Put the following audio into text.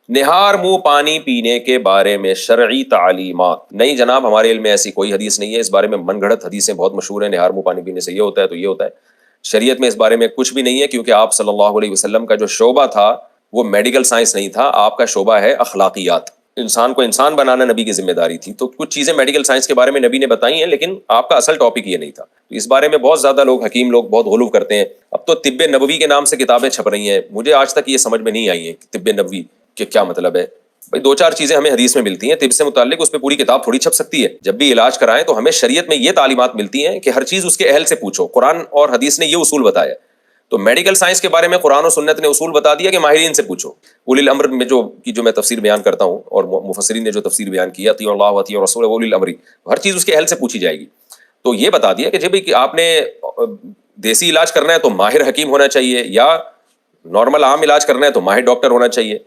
निहार मुंह पानी पीने के बारे में शरई तालीमात। नहीं जनाब, हमारे इल्म में ऐसी कोई हदीस नहीं है। इस बारे में मनगढ़ंत हदीसें बहुत मशहूर हैं, निहार मुंह पानी पीने से ये होता है तो ये होता है। शरीयत में इस बारे में कुछ भी नहीं है, क्योंकि आप सल्लल्लाहु अलैहि वसल्लम का जो शोबा था वो मेडिकल साइंस नहीं था, आपका शोबा है अखलाकियात। इंसान को इंसान बनाना नबी की जिम्मेदारी थी, तो कुछ चीजें मेडिकल साइंस के बारे में नबी ने बताई हैं, लेकिन आपका असल टॉपिक ये नहीं था। तो इस बारे में बहुत ज्यादा लोग, हकीम लोग बहुत गुलू करते हैं। अब तो तिब्बे नबवी के नाम से किताबें छप रही हैं, मुझे आज तक ये समझ में नहीं आई है कि तिब्बे नबवी के क्या मतलब है। भाई दो चार चीजें हमें हदीस में मिलती हैं तिब से मुताल्लिक, उस पर पूरी किताब थोड़ी छप सकती है। जब भी इलाज कराएं तो हमें शरीयत में ये तालीमात मिलती हैं कि हर चीज उसके अहल से पूछो। कुरान और हदीस ने ये उसूल बताया। तो मेडिकल साइंस के बारे में कुरान और सुन्नत ने उसूल बता दिया कि माहिरीन से पूछो। उलिल अम्र में जो मैं तफसीर बयान करता हूँ और मुफस्सिरीन ने जो तफसीर बयान किया, अतियुल्लाह व अतियुर रसूल व उलिल अम्री, हर चीज उसके अहल से पूछी जाएगी। तो ये बता दिया कि जब कि आपने देसी इलाज करना है तो माहिर हकीम होना चाहिए, या नॉर्मल आम इलाज करना है तो माहिर डॉक्टर होना चाहिए।